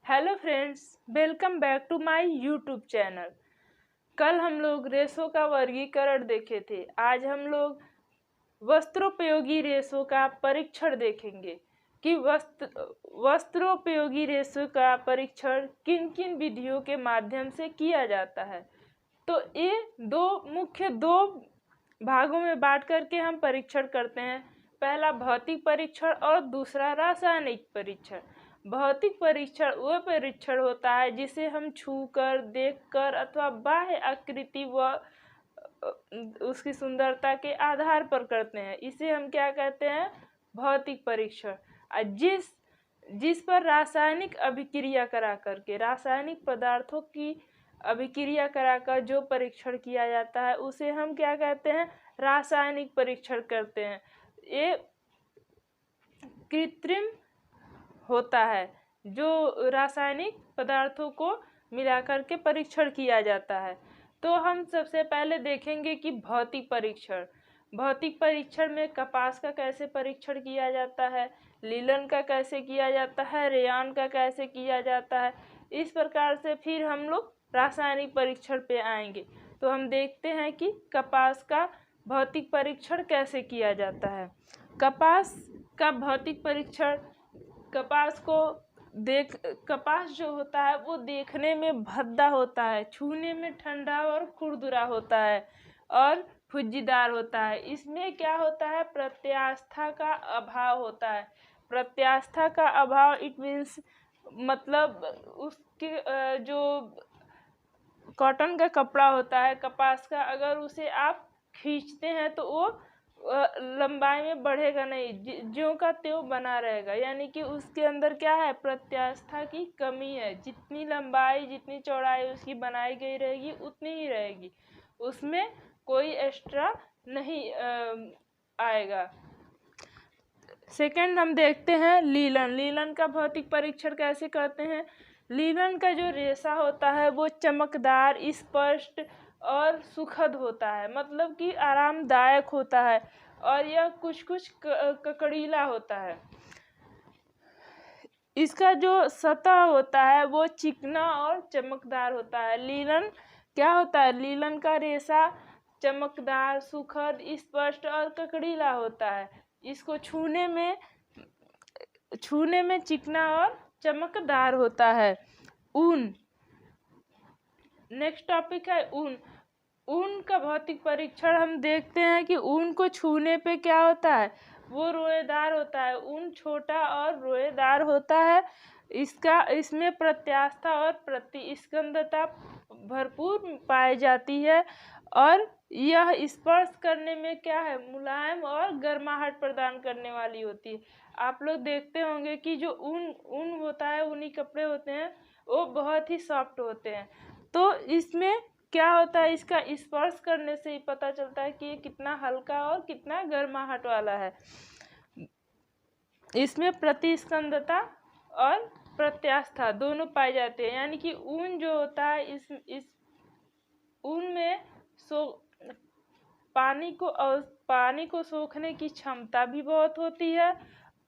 Hello friends, welcome back to my YouTube channel. कल हम लोग रेशों का वर्गीकरण देखे थे। आज हम लोग वस्त्रोपयोगी रेशों का परीक्षण देखेंगे कि वस्त्रोपयोगी रेशों का परीक्षण किन किन विधियों के माध्यम से किया जाता है। तो ये दो भागों में बांट करके हम परीक्षण करते हैं। पहला भौतिक परीक्षण और दूसरा रासायनिक परीक्षण। भौतिक परीक्षण वह परीक्षण होता है जिसे हम छूकर, देखकर अथवा बाह्य आकृति व उसकी सुंदरता के आधार पर करते हैं। इसे हम क्या कहते हैं? भौतिक परीक्षण। जिस पर रासायनिक अभिक्रिया करा करके, रासायनिक पदार्थों की अभिक्रिया कराकर जो परीक्षण किया जाता है उसे हम क्या कहते हैं? रासायनिक परीक्षण करते हैं। ये कृत्रिम होता है, जो रासायनिक पदार्थों को मिलाकर के परीक्षण किया जाता है। तो हम सबसे पहले देखेंगे कि भौतिक परीक्षण। भौतिक परीक्षण में कपास का कैसे परीक्षण किया जाता है, लीलन का कैसे किया जाता है, रेयान का कैसे किया जाता है। इस प्रकार से फिर हम लोग रासायनिक परीक्षण पे आएंगे। तो हम देखते हैं कि कपास का भौतिक परीक्षण कैसे किया जाता है। कपास का भौतिक परीक्षण, कपास जो होता है वो देखने में भद्दा होता है, छूने में ठंडा और खुरदुरा होता है और फुज्जीदार होता है। इसमें क्या होता है? प्रत्यास्था का अभाव होता है। प्रत्यास्था का अभाव इट मीन्स मतलब उसके जो कॉटन का कपड़ा होता है कपास का, अगर उसे आप खींचते हैं तो वो लंबाई में बढ़ेगा नहीं, ज्यों का त्यों बना रहेगा। यानी कि उसके अंदर क्या है? प्रत्यास्था की कमी है। जितनी लंबाई, जितनी चौड़ाई उसकी बनाई गई रहेगी उतनी ही रहेगी, उसमें कोई एक्स्ट्रा नहीं आएगा। सेकंड हम देखते हैं लीलन। लीलन का भौतिक परीक्षण कैसे करते हैं? लीलन का जो रेशा होता है वो चमकदार, स्पष्ट और सुखद होता है, मतलब कि आरामदायक होता है, और यह कुछ ककड़ीला होता है। इसका जो सतह होता है वो चिकना और चमकदार होता है। लीलन क्या होता है? लीलन का रेशा चमकदार, सुखद, स्पष्ट और ककड़ीला होता है। इसको छूने में चिकना और चमकदार होता है। ऊन, नेक्स्ट टॉपिक है ऊन। ऊन का भौतिक परीक्षण हम देखते हैं कि ऊन को छूने पे क्या होता है? वो रोएदार होता है। ऊन छोटा और रोएदार होता है। इसमें प्रत्यास्था और प्रतिस्कंदता भरपूर पाई जाती है, और यह स्पर्श करने में क्या है? मुलायम और गर्माहट प्रदान करने वाली होती है। आप लोग देखते होंगे कि जो ऊन होता है, ऊनी कपड़े होते हैं, वो बहुत ही सॉफ्ट होते हैं। तो इसमें क्या होता है? इसका स्पर्श करने से ही पता चलता है कि ये कितना हल्का और कितना गर्माहट वाला है। इसमें प्रतिस्कंदता और प्रत्यास्था दोनों पाए जाते हैं। यानी कि ऊन जो होता है, इस ऊन में पानी को सोखने की क्षमता भी बहुत होती है,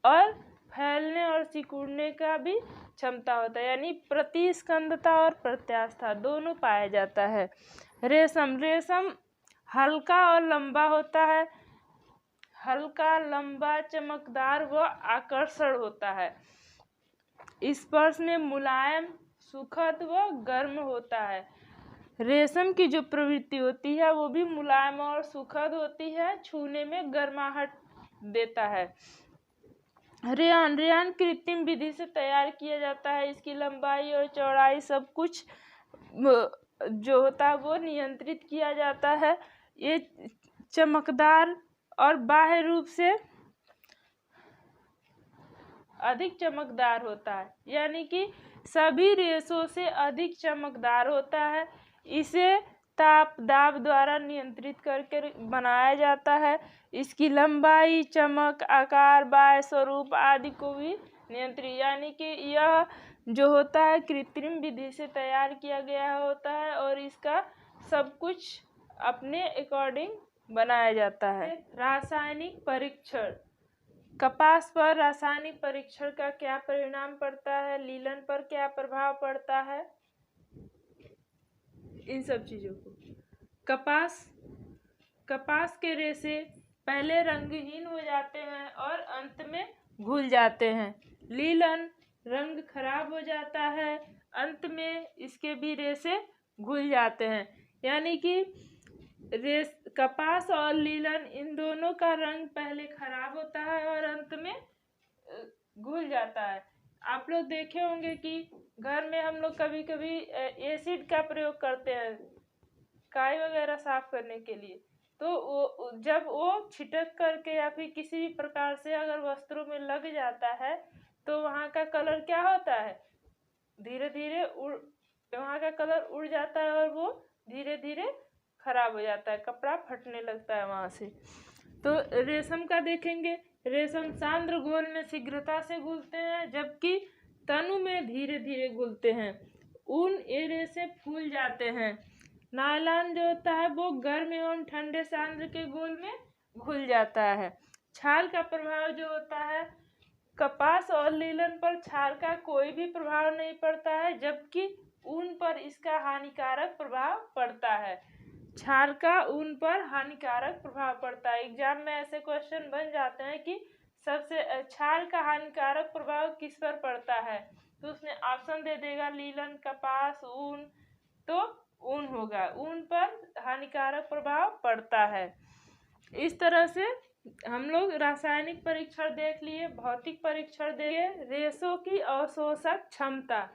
और फैलने और सिकुड़ने का भी क्षमता होता है। यानी प्रतिस्कंदता और प्रत्यास्था दोनों पाया जाता है। रेशम हल्का और लंबा होता है। हल्का, लंबा, चमकदार व आकर्षण होता है। स्पर्श में मुलायम, सुखद व गर्म होता है। रेशम की जो प्रवृत्ति होती है वो भी मुलायम और सुखद होती है, छूने में गर्माहट देता है। रेयान कृत्रिम विधि से तैयार किया जाता है। इसकी लंबाई और चौड़ाई सब कुछ जो होता है वो नियंत्रित किया जाता है। ये चमकदार और बाह्य रूप से अधिक चमकदार होता है, यानी कि सभी रेशों से अधिक चमकदार होता है। इसे ताप दाब द्वारा नियंत्रित करके बनाया जाता है। इसकी लंबाई, चमक, आकार, बाह्य स्वरूप आदि को भी नियंत्रित, यानी कि यह जो होता है कृत्रिम विधि से तैयार किया गया होता है, और इसका सब कुछ अपने अकॉर्डिंग बनाया जाता है। रासायनिक परीक्षण। कपास पर रासायनिक परीक्षण का क्या परिणाम पड़ता है, लीलन पर क्या प्रभाव पड़ता है, इन सब चीजों को। कपास के रेशे पहले रंगहीन हो जाते हैं और अंत में घुल जाते हैं। लीलन रंग खराब हो जाता है, अंत में इसके भी रेशे घुल जाते हैं। यानी कि कपास और लीलन इन दोनों का रंग पहले खराब होता है और अंत में घुल जाता है। आप लोग देखे होंगे कि घर में हम लोग कभी कभी एसिड का प्रयोग करते हैं काई वगैरह साफ करने के लिए, तो जब वो छिटक करके या फिर किसी भी प्रकार से अगर वस्त्रों में लग जाता है तो वहाँ का कलर क्या होता है, धीरे धीरे वहाँ का कलर उड़ जाता है और वो धीरे धीरे खराब हो जाता है, कपड़ा फटने लगता है वहाँ से। तो रेशम का देखेंगे, रेशम सांद्र घोल में शीघ्रता से घुलते हैं जबकि तनु में धीरे धीरे घुलते हैं। ऊन ये रेशे फूल जाते हैं। नायलॉन जो होता है वो गर्म एवं ठंडे सांद्र के घोल में घुल जाता है। छाल का प्रभाव जो होता है, कपास और लीलन पर छाल का कोई भी प्रभाव नहीं पड़ता है जबकि ऊन पर इसका हानिकारक प्रभाव पड़ता है। छाल का ऊन पर हानिकारक प्रभाव पड़ता है। एग्जाम में ऐसे क्वेश्चन बन जाते हैं कि सबसे छाल का हानिकारक प्रभाव किस पर पड़ता है, तो उसमें ऑप्शन दे देगा लीलन, कपास, ऊन, तो ऊन होगा, ऊन पर हानिकारक प्रभाव पड़ता है। इस तरह से हम लोग रासायनिक परीक्षण देख लिए, भौतिक परीक्षण देखे। रेशों की अवशोषक क्षमता,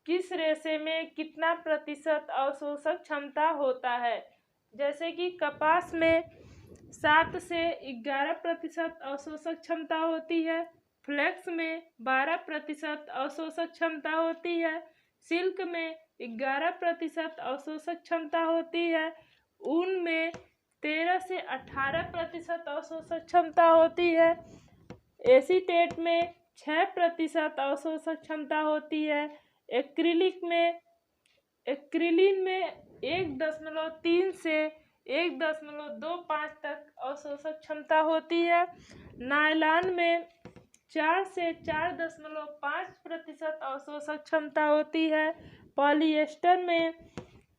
किस रेशे में कितना प्रतिशत अवशोषक क्षमता होता है। जैसे कि कपास में 7 से 11% अवशोषक क्षमता होती है, फ्लेक्स में 12% अवशोषक क्षमता होती है, सिल्क में 11% अवशोषक क्षमता होती है, ऊन में 13 से 18% अवशोषक क्षमता होती है, एसीटेट में 6% अवशोषक क्षमता होती है, एक्रिलिन में 1.3 से 1.25 तक अवशोषक क्षमता होती है, नायलॉन में 4 से 4.5% अवशोषक क्षमता होती है, पॉलिएस्टर में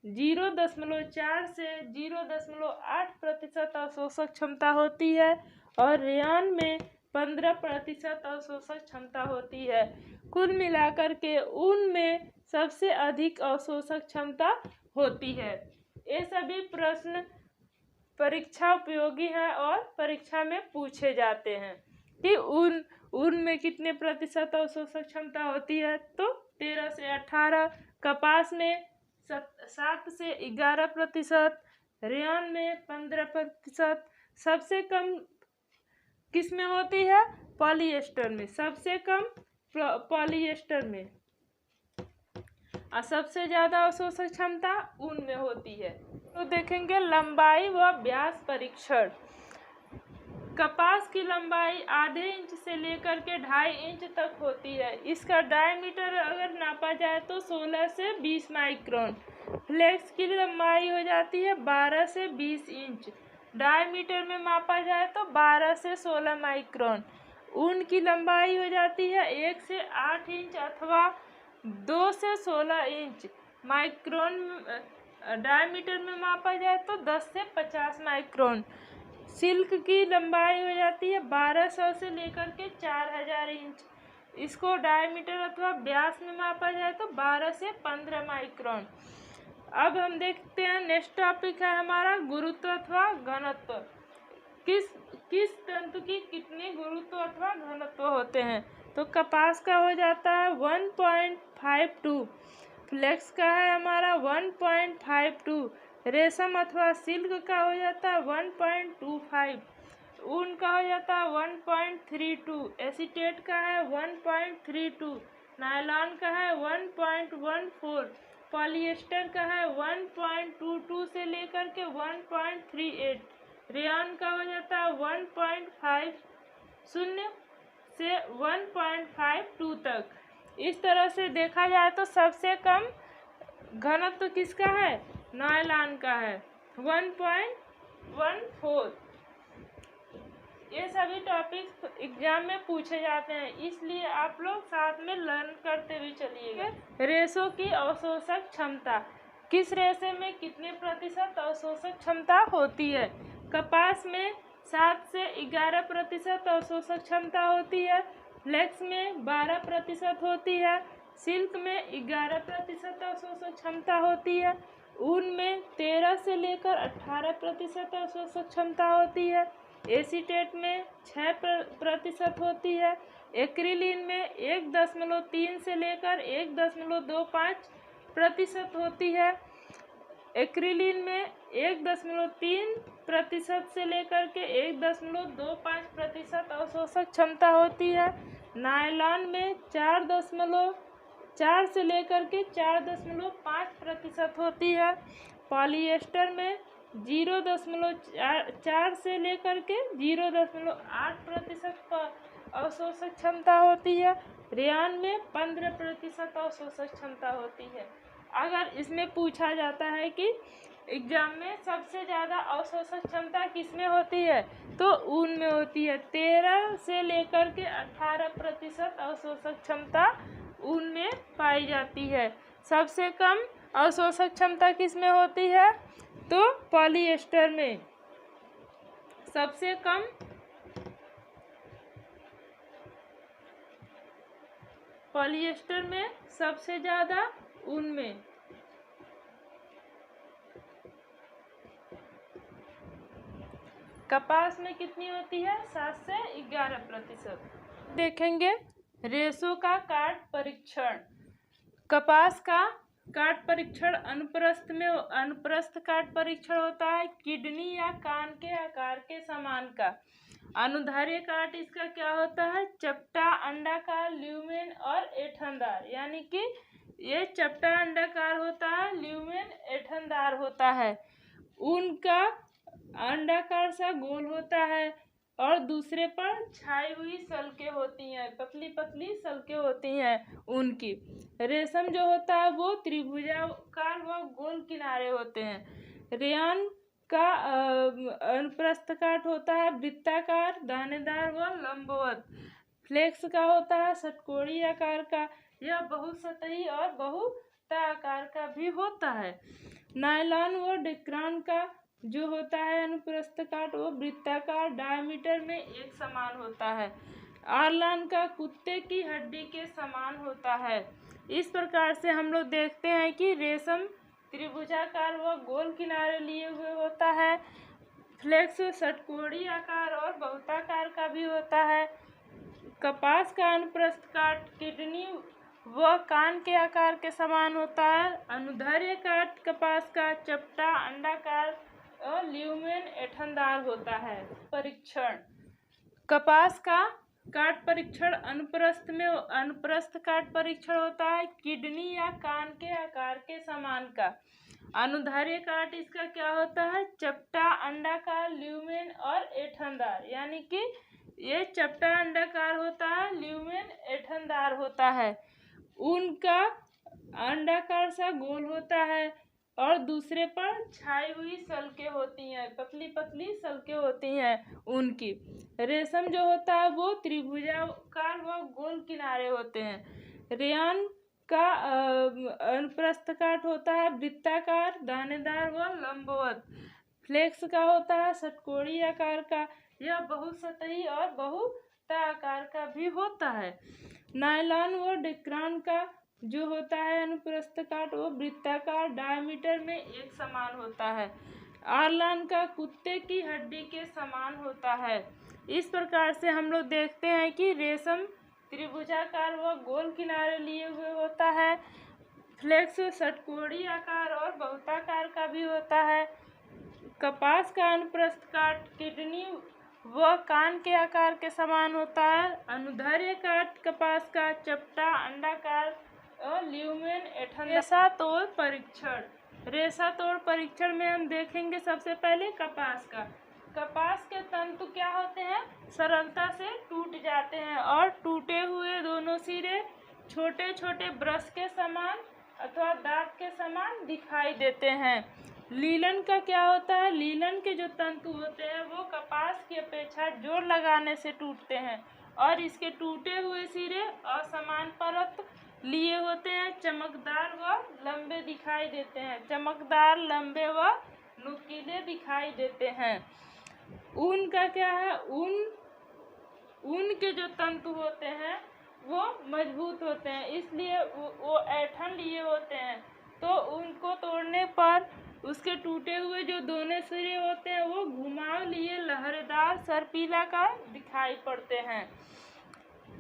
0.4 से 0.8% अवशोषक क्षमता होती है और रेयॉन में 15% अवशोषक क्षमता होती है। कुल मिलाकर के ऊन में सबसे अधिक अवशोषक क्षमता होती है। ये सभी प्रश्न परीक्षा उपयोगी है और परीक्षा में पूछे जाते हैं कि ऊन में कितने प्रतिशत अवशोषक क्षमता होती है, तो 13 से 18, कपास में 7 से 11%, रेयॉन में 15%, सबसे कम किस में होती है, पॉलिएस्टर में, सबसे कम पॉलिएस्टर में, और सबसे ज़्यादा अवशोषक क्षमता ऊन में होती है। तो देखेंगे लंबाई व व्यास परीक्षण। कपास की लंबाई आधे इंच से लेकर के 2.5 इंच तक होती है। इसका डायमीटर अगर नापा जाए तो 16 से 20 माइक्रोन। फ्लेक्स की लंबाई हो जाती है 12 से 20 इंच। डायमीटर में मापा जाए तो 12 से 16 माइक्रोन। ऊन की लंबाई हो जाती है 1 से 8 इंच अथवा 2 से 16 इंच। माइक्रोन डायमीटर में मापा जाए तो 10 से 50 माइक्रोन। सिल्क की लंबाई हो जाती है 1200 से लेकर के 4000 इंच। इसको डायमीटर अथवा व्यास में मापा जाए तो 12 से 15 माइक्रोन। अब हम देखते हैं नेक्स्ट टॉपिक है हमारा गुरुत्व अथवा घनत्व। किस तंतु की कितने गुरुत्व अथवा घनत्व होते हैं, तो कपास का हो जाता है 1.52, फ्लेक्स का है हमारा 1.52, रेशम अथवा सिल्क का हो जाता है 1.25, ऊन का हो जाता है 1.32, एसीटेट का है 1.32, नायलॉन का है 1.14, पॉलिएस्टर का है 1.22 से लेकर के 1.38, रेयॉन का हो जाता है 1.50 से 1.52 तक। इस तरह से देखा जाए तो सबसे कम घनत्व किसका है, नायलॉन का है 1.14। ये सभी टॉपिक एग्जाम में पूछे जाते हैं, इसलिए आप लोग साथ में लर्न करते भी चलिएगा। रेशों की अवशोषक क्षमता, किस रेशे में कितने प्रतिशत अवशोषक क्षमता होती है? कपास में 7 से 11% अवशोषक क्षमता होती है, फ्लेक्स में 12% होती है, सिल्क में 11% अवशोषक क्षमता होती है, ऊन में 13 से लेकर 18% अवशोषक क्षमता होती है, एसीटेट में 6% होती है, एक्रिलिन में 1.3 से लेकर 1.25% होती है, एक्रिलिन में 1.3% से लेकर के 1.25% अवशोषक क्षमता होती है, नायलॉन में 4 से लेकर के 4.5% होती है, पॉलिएस्टर में 0.4 से लेकर के 0.8% अवशोषक क्षमता होती है, रेयॉन में 15% अवशोषक क्षमता होती है। अगर इसमें पूछा जाता है कि एग्जाम में सबसे ज़्यादा अवशोषक क्षमता किसमें होती है, तो ऊन में होती है। 13 से लेकर के 18% अवशोषक क्षमता ऊन में पाई जाती है। सबसे कम अवशोषक क्षमता किसमें होती है, तो पॉलिएस्टर में। सबसे कम पॉलिएस्टर में, सबसे ज़्यादा ऊन में। कपास में कितनी होती है, 7 से 11%। देखेंगे रेशों का काट परीक्षण। कपास का काट परीक्षण अनुप्रस्थ काट परीक्षण होता है, किडनी या कान के आकार के समान का। अनुदैर्ध्य काट इसका क्या होता है, चपटा, अंडाकार, ल्यूमेन और ऐंठनदार, यानी कि ये चपटा अंडाकार होता है, ल्यूमेन ऐंठनदार होता है। उनका अंडाकार सा गोल होता है और दूसरे पर छाई हुई सल्कें होती हैं, पतली पतली सल्कें होती हैं उनकी। रेशम जो होता है वो त्रिभुजाकार व गोल किनारे होते हैं। रेयॉन का अनुप्रस्थ काट होता है वृत्ताकार, दानेदार व लंबवत। फ्लेक्स का होता है षटकोणीय आकार का, यह बहुसतही और बहुताकार का भी होता है। नायलॉन व डेक्रान का जो होता है अनुप्रस्थ काट वो वृत्ताकार, डायमीटर में एक समान होता है। आर्लान का कुत्ते की हड्डी के समान होता है। इस प्रकार से हम लोग देखते हैं कि रेशम त्रिभुजाकार व गोल किनारे लिए हुए होता है। फ्लेक्स षटकोणीय आकार और बहुताकार का भी होता है। कपास का अनुप्रस्थ काट किडनी व कान के आकार के समान होता है। अनुदैर्ध्य काट कपास का चपटा, अंडाकार और ल्यूमेन ऐंठनदार होता है। परीक्षण। कपास का काट परीक्षण अनुप्रस्थ काट परीक्षण होता है, किडनी या कान के आकार के समान का। अनुदैर्ध्य काट इसका क्या होता है, चपटा, अंडाकार, ल्यूमेन और ऐंठनदार, यानी कि ये चपटा अंडाकार होता है, ल्यूमेन ऐंठनदार होता है। उनका अंडाकार सा गोल होता है और दूसरे पर छाई हुई सल्कें होती हैं, पतली पतली सल्कें होती हैं उनकी। रेशम जो होता है वो त्रिभुजाकार व गोल किनारे होते हैं। रेयॉन का अनुप्रस्थ काट होता है वृत्ताकार, दानेदार व लंबवत। फ्लेक्स का होता है षटकोणीय आकार का, यह बहुसतही और बहुताकार का भी होता है। नायलॉन व डेक्रान का जो होता है अनुप्रस्थ काट वो वृत्ताकार, डायमीटर में एक समान होता है। आर्लान का कुत्ते की हड्डी के समान होता है। इस प्रकार से हम लोग देखते हैं कि रेशम त्रिभुजाकार व गोल किनारे लिए हुए होता है। फ्लेक्स षटकोणीय आकार और बहुताकार का भी होता है। कपास का अनुप्रस्थ काट किडनी व कान के आकार के समान होता है। अनुदैर्ध्य काट कपास का चपटा, अंडाकार और ल्यूमेन ऐंठनदार। रेशा तोड़ परीक्षण। रेशा तोड़ परीक्षण में हम देखेंगे सबसे पहले कपास का। कपास के तंतु क्या होते हैं, सरलता से टूट जाते हैं और टूटे हुए दोनों सिरे छोटे छोटे ब्रश के समान अथवा दांत के समान दिखाई देते हैं। लीलन का क्या होता है? लीलन के जो तंतु होते हैं वो कपास की अपेक्षा जोर लगाने से टूटते हैं और इसके टूटे हुए सिरे असमान परत लिए होते हैं, चमकदार व लंबे दिखाई देते हैं। चमकदार, लंबे व नुकीले दिखाई देते हैं। ऊन का क्या है? ऊन के जो तंतु होते हैं वो मजबूत होते हैं, इसलिए वो ऐंठन लिए होते हैं, तो उनको तोड़ने पर उसके टूटे हुए जो दोनों सिरे होते हैं वो घुमाव लिए लहरेदार सर्पीला का दिखाई पड़ते हैं।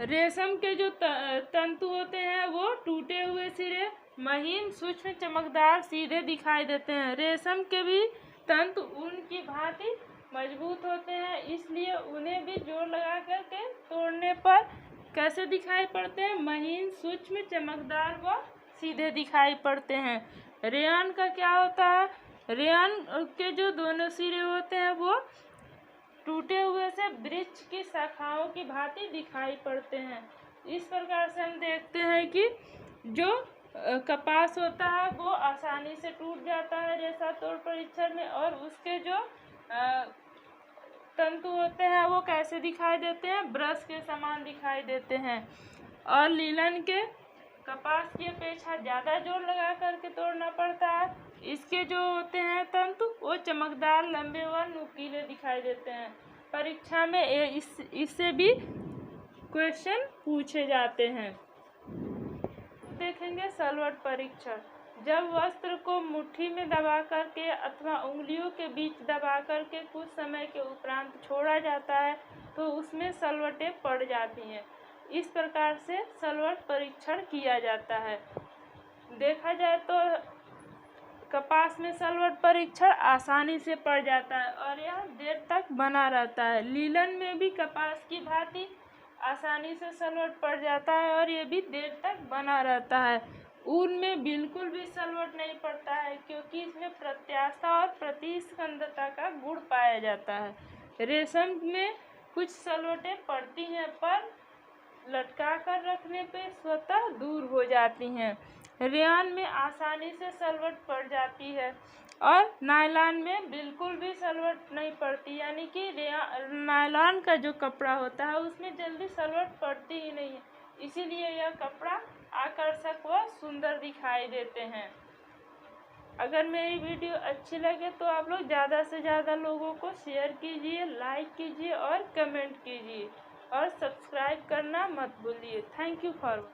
रेशम के जो तंतु होते हैं वो टूटे हुए सिरे महीन, सूक्ष्म, चमकदार, सीधे दिखाई देते हैं। रेशम के भी तंतु ऊन की भांति मजबूत होते हैं, इसलिए उन्हें भी जोर लगा करके तोड़ने पर कैसे दिखाई पड़ते हैं? महीन, सूक्ष्म, चमकदार व सीधे दिखाई पड़ते हैं। रेयन का क्या होता है? रेयन के जो दोनों सिरे होते हैं वो टूटे हुए से वृक्ष की शाखाओं की भांति दिखाई पड़ते हैं। इस प्रकार से हम देखते हैं कि जो कपास होता है वो आसानी से टूट जाता है रेशा तोड़ परीक्षण में, और उसके जो तंतु होते हैं वो कैसे दिखाई देते हैं? ब्रश के समान दिखाई देते हैं। और लीलन के कपास की अपेक्षा ज़्यादा जोर लगा करके तोड़ना पड़ता है। इसके जो होते हैं तंतु वो चमकदार, लंबे व नुकीले दिखाई देते हैं। परीक्षा में इससे भी क्वेश्चन पूछे जाते हैं। देखेंगे सलवट परीक्षण। जब वस्त्र को मुट्ठी में दबा करके अथवा उंगलियों के बीच दबा करके कुछ समय के उपरांत छोड़ा जाता है तो उसमें सलवटें पड़ जाती हैं। इस प्रकार से सलवट परीक्षण किया जाता है। देखा जाए तो कपास में सलवट परीक्षण आसानी से पड़ जाता है और यह देर तक बना रहता है। लीलन में भी कपास की भांति आसानी से सलवट पड़ जाता है और ये भी देर तक बना रहता है। ऊन में बिल्कुल भी सलवट नहीं पड़ता है क्योंकि इसमें प्रत्याशा और प्रतिस्पंदता का गुण पाया जाता है। रेशम में कुछ सलवटें पड़ती हैं पर लटका कर रखने पे स्वतः दूर हो जाती हैं। रेयन में आसानी से सलवट पड़ जाती है और नायलॉन में बिल्कुल भी सलवट नहीं पड़ती, यानी कि नायलॉन का जो कपड़ा होता है उसमें जल्दी सलवट पड़ती ही नहीं है, इसीलिए यह कपड़ा आकर्षक व सुंदर दिखाई देते हैं। अगर मेरी वीडियो अच्छी लगे तो आप लोग ज़्यादा से ज़्यादा लोगों को शेयर कीजिए, लाइक कीजिए और कमेंट कीजिए और सब्सक्राइब करना मत भूलिए। Thank you for